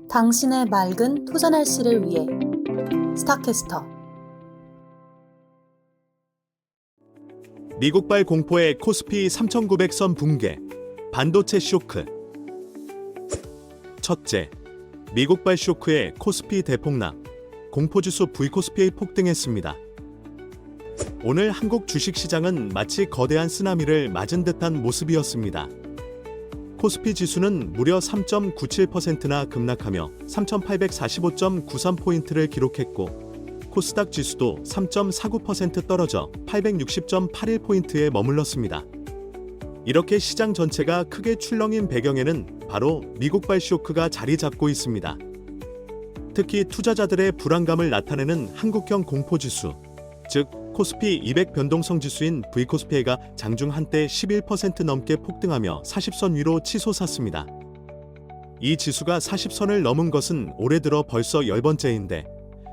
당신의 맑은 투자 날씨를 위해 스타캐스터. 미국발 공포의 코스피 3,900선 붕괴, 반도체 쇼크. 첫째, 미국발 쇼크에 코스피 대폭락, 공포지수 V코스피의 폭등했습니다. 오늘 한국 주식시장은 마치 거대한 쓰나미를 맞은 듯한 모습이었습니다. 코스피 지수는 무려 3.97%나 급락하며 3,845.93포인트를 기록했고, 코스닥 지수도 3.49% 떨어져 860.81포인트에 머물렀습니다. 이렇게 시장 전체가 크게 출렁인 배경에는 바로 미국발 쇼크가 자리 잡고 있습니다. 특히 투자자들의 불안감을 나타내는 한국형 공포지수, 즉 코스피 200 변동성 지수인 V코스피가 장중 한때 11% 넘게 폭등하며 40선 위로 치솟았습니다. 이 지수가 40선을 넘은 것은 올해 들어 벌써 10번째인데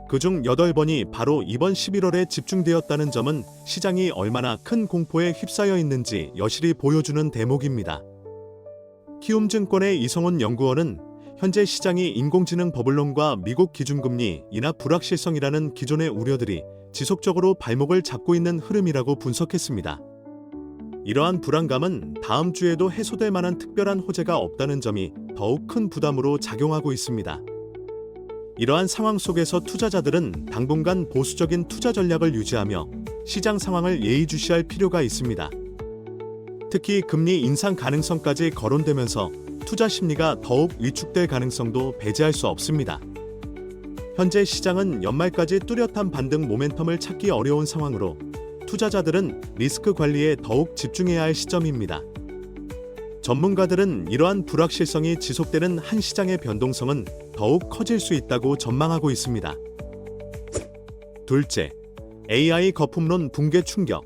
그중 8번이 바로 이번 11월에 집중되었다는 점은 시장이 얼마나 큰 공포에 휩싸여 있는지 여실히 보여주는 대목입니다. 키움증권의 이성훈 연구원은 현재 시장이 인공지능 버블론과 미국 기준금리 인하 불확실성이라는 기존의 우려들이 지속적으로 발목을 잡고 있는 흐름이라고 분석했습니다. 이러한 불안감은 다음 주에도 해소될 만한 특별한 호재가 없다는 점이 더욱 큰 부담으로 작용하고 있습니다. 이러한 상황 속에서 투자자들은 당분간 보수적인 투자 전략을 유지하며 시장 상황을 예의주시할 필요가 있습니다. 특히 금리 인상 가능성까지 거론되면서 투자 심리가 더욱 위축될 가능성도 배제할 수 없습니다. 현재 시장은 연말까지 뚜렷한 반등 모멘텀을 찾기 어려운 상황으로 투자자들은 리스크 관리에 더욱 집중해야 할 시점입니다. 전문가들은 이러한 불확실성이 지속되는 한 시장의 변동성은 더욱 커질 수 있다고 전망하고 있습니다. 둘째, AI 거품론 붕괴 충격,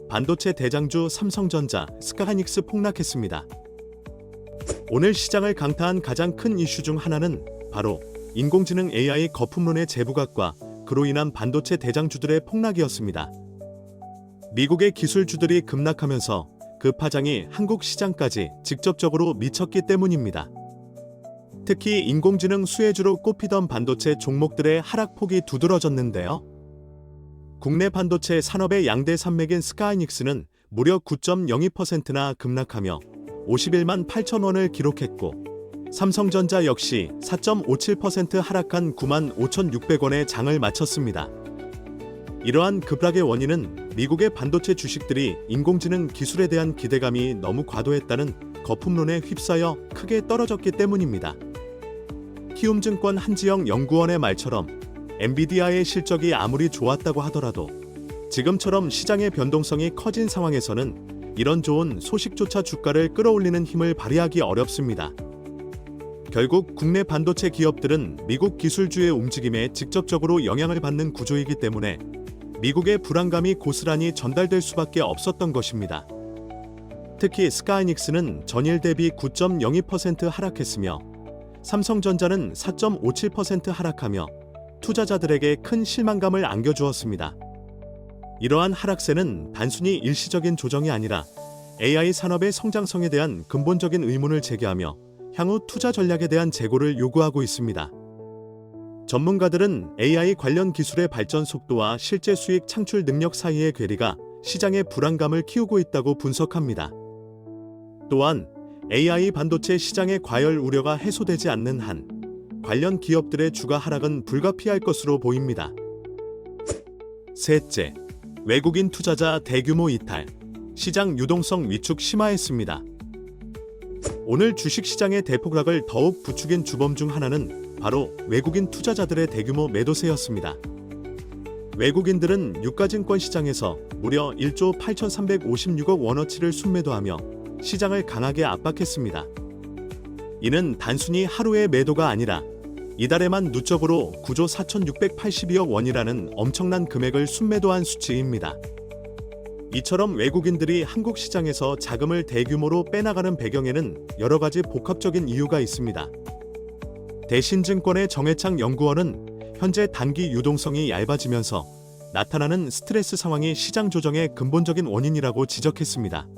반도체 대장주 삼성전자, 스카이닉스 폭락했습니다. 오늘 시장을 강타한 가장 큰 이슈 중 하나는 바로 인공지능 AI 거품론의 재부각과 그로 인한 반도체 대장주들의 폭락이었습니다. 미국의 기술주들이 급락하면서 그 파장이 한국 시장까지 직접적으로 미쳤기 때문입니다. 특히 인공지능 수혜주로 꼽히던 반도체 종목들의 하락폭이 두드러졌는데요. 국내 반도체 산업의 양대 산맥인 스카이닉스는 무려 9.02%나 급락하며 51만 8천 원을 기록했고, 삼성전자 역시 4.57% 하락한 9만 5,600원에 장을 마쳤습니다. 이러한 급락의 원인은 미국의 반도체 주식들이 인공지능 기술에 대한 기대감이 너무 과도했다는 거품론에 휩싸여 크게 떨어졌기 때문입니다. 키움증권 한지영 연구원의 말처럼 엔비디아의 실적이 아무리 좋았다고 하더라도 지금처럼 시장의 변동성이 커진 상황에서는 이런 좋은 소식조차 주가를 끌어올리는 힘을 발휘하기 어렵습니다. 결국 국내 반도체 기업들은 미국 기술주의 움직임에 직접적으로 영향을 받는 구조이기 때문에 미국의 불안감이 고스란히 전달될 수밖에 없었던 것입니다. 특히 스카이닉스는 전일 대비 9.02% 하락했으며 삼성전자는 4.57% 하락하며 투자자들에게 큰 실망감을 안겨주었습니다. 이러한 하락세는 단순히 일시적인 조정이 아니라 AI 산업의 성장성에 대한 근본적인 의문을 제기하며 향후 투자 전략에 대한 재고를 요구하고 있습니다. 전문가들은 AI 관련 기술의 발전 속도와 실제 수익 창출 능력 사이의 괴리가 시장의 불안감을 키우고 있다고 분석합니다. 또한 AI 반도체 시장의 과열 우려가 해소되지 않는 한 관련 기업들의 주가 하락은 불가피할 것으로 보입니다. 셋째, 외국인 투자자 대규모 이탈, 시장 유동성 위축 심화했습니다. 오늘 주식시장의 대폭락을 더욱 부추긴 주범 중 하나는 바로 외국인 투자자들의 대규모 매도세였습니다. 외국인들은 유가증권 시장에서 무려 1조 8,356억 원어치를 순매도하며 시장을 강하게 압박했습니다. 이는 단순히 하루의 매도가 아니라 이달에만 누적으로 9조 4,682억 원이라는 엄청난 금액을 순매도한 수치입니다. 이처럼 외국인들이 한국 시장에서 자금을 대규모로 빼나가는 배경에는 여러 가지 복합적인 이유가 있습니다. 대신증권의 정해창 연구원은 현재 단기 유동성이 얇아지면서 나타나는 스트레스 상황이 시장 조정의 근본적인 원인이라고 지적했습니다.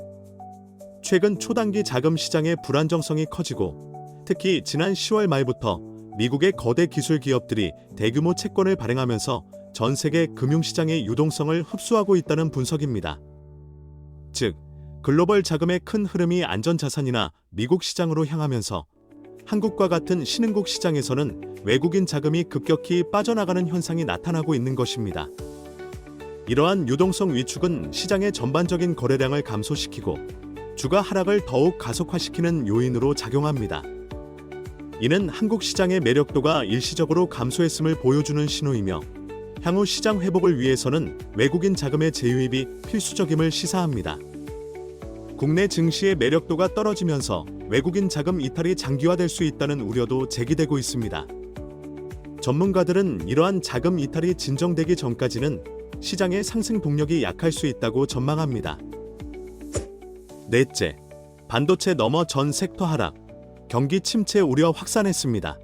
최근 초단기 자금 시장의 불안정성이 커지고 특히 지난 10월 말부터 미국의 거대 기술 기업들이 대규모 채권을 발행하면서 전 세계 금융시장의 유동성을 흡수하고 있다는 분석입니다. 즉, 글로벌 자금의 큰 흐름이 안전자산이나 미국 시장으로 향하면서 한국과 같은 신흥국 시장에서는 외국인 자금이 급격히 빠져나가는 현상이 나타나고 있는 것입니다. 이러한 유동성 위축은 시장의 전반적인 거래량을 감소시키고 주가 하락을 더욱 가속화시키는 요인으로 작용합니다. 이는 한국 시장의 매력도가 일시적으로 감소했음을 보여주는 신호이며 향후 시장 회복을 위해서는 외국인 자금의 재유입이 필수적임을 시사합니다. 국내 증시의 매력도가 떨어지면서 외국인 자금 이탈이 장기화될 수 있다는 우려도 제기되고 있습니다. 전문가들은 이러한 자금 이탈이 진정되기 전까지는 시장의 상승 동력이 약할 수 있다고 전망합니다. 넷째, 반도체 넘어 전 섹터 하락, 경기 침체 우려 확산했습니다.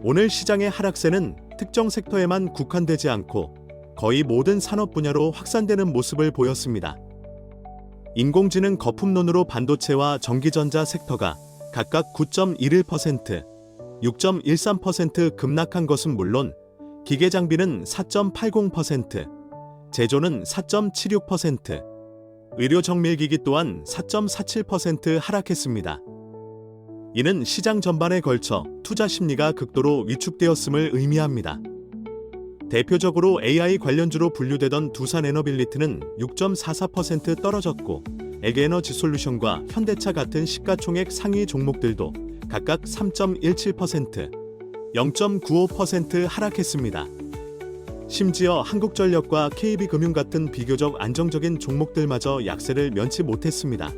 오늘 시장의 하락세는 특정 섹터에만 국한되지 않고 거의 모든 산업 분야로 확산되는 모습을 보였습니다. 인공지능 거품론으로 반도체와 전기전자 섹터가 각각 9.11%, 6.13% 급락한 것은 물론 기계장비는 4.80%, 제조는 4.76%, 의료정밀기기 또한 4.47% 하락했습니다. 이는 시장 전반에 걸쳐 투자 심리가 극도로 위축되었음을 의미합니다. 대표적으로 AI 관련주로 분류되던 두산에너빌리티는 6.44% 떨어졌고 에게에너지솔루션과 현대차 같은 시가총액 상위 종목들도 각각 3.17%, 0.95% 하락했습니다. 심지어 한국전력과 KB금융 같은 비교적 안정적인 종목들마저 약세를 면치 못했습니다.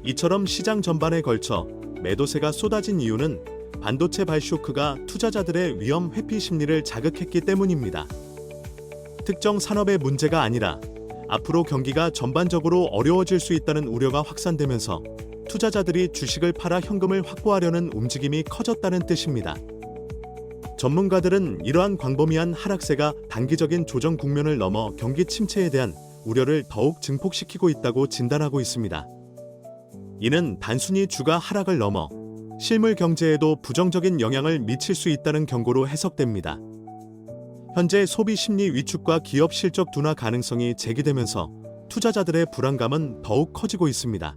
이처럼 시장 전반에 걸쳐 매도세가 쏟아진 이유는 반도체 발쇼크가 투자자들의 위험 회피 심리를 자극했기 때문입니다. 특정 산업의 문제가 아니라 앞으로 경기가 전반적으로 어려워질 수 있다는 우려가 확산되면서 투자자들이 주식을 팔아 현금을 확보하려는 움직임이 커졌다는 뜻입니다. 전문가들은 이러한 광범위한 하락세가 단기적인 조정 국면을 넘어 경기 침체에 대한 우려를 더욱 증폭시키고 있다고 진단하고 있습니다. 이는 단순히 주가 하락을 넘어 실물 경제에도 부정적인 영향을 미칠 수 있다는 경고로 해석됩니다. 현재 소비 심리 위축과 기업 실적 둔화 가능성이 제기되면서 투자자들의 불안감은 더욱 커지고 있습니다.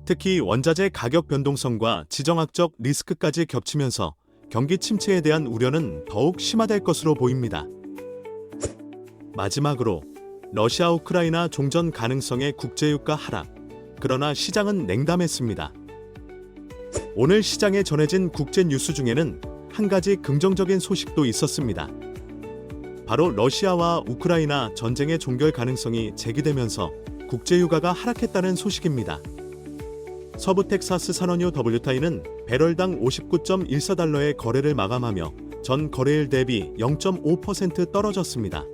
특히 원자재 가격 변동성과 지정학적 리스크까지 겹치면서 경기 침체에 대한 우려는 더욱 심화될 것으로 보입니다. 마지막으로 러시아 우크라이나 종전 가능성의 국제유가 하락. 그러나 시장은 냉담했습니다. 오늘 시장에 전해진 국제 뉴스 중에는 한 가지 긍정적인 소식도 있었습니다. 바로 러시아와 우크라이나 전쟁의 종결 가능성이 제기되면서 국제유가가 하락했다는 소식입니다. 서부 텍사스 산원유 WTI는 배럴당 59.14달러의 거래를 마감하며 전 거래일 대비 0.5% 떨어졌습니다.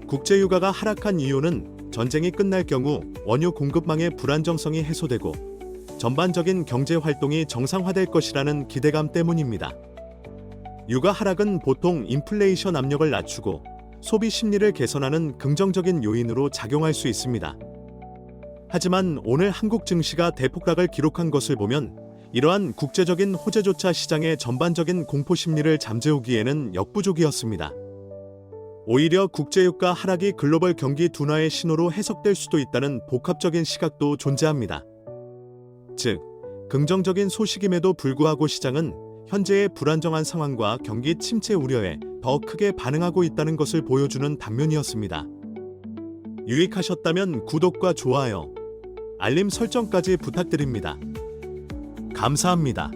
국제유가가 하락한 이유는 전쟁이 끝날 경우 원유 공급망의 불안정성이 해소되고 전반적인 경제 활동이 정상화될 것이라는 기대감 때문입니다. 유가 하락은 보통 인플레이션 압력을 낮추고 소비 심리를 개선하는 긍정적인 요인으로 작용할 수 있습니다. 하지만 오늘 한국 증시가 대폭락을 기록한 것을 보면 이러한 국제적인 호재조차 시장의 전반적인 공포 심리를 잠재우기에는 역부족이었습니다. 오히려 국제유가 하락이 글로벌 경기 둔화의 신호로 해석될 수도 있다는 복합적인 시각도 존재합니다. 즉, 긍정적인 소식임에도 불구하고 시장은 현재의 불안정한 상황과 경기 침체 우려에 더 크게 반응하고 있다는 것을 보여주는 단면이었습니다. 유익하셨다면 구독과 좋아요, 알림 설정까지 부탁드립니다. 감사합니다.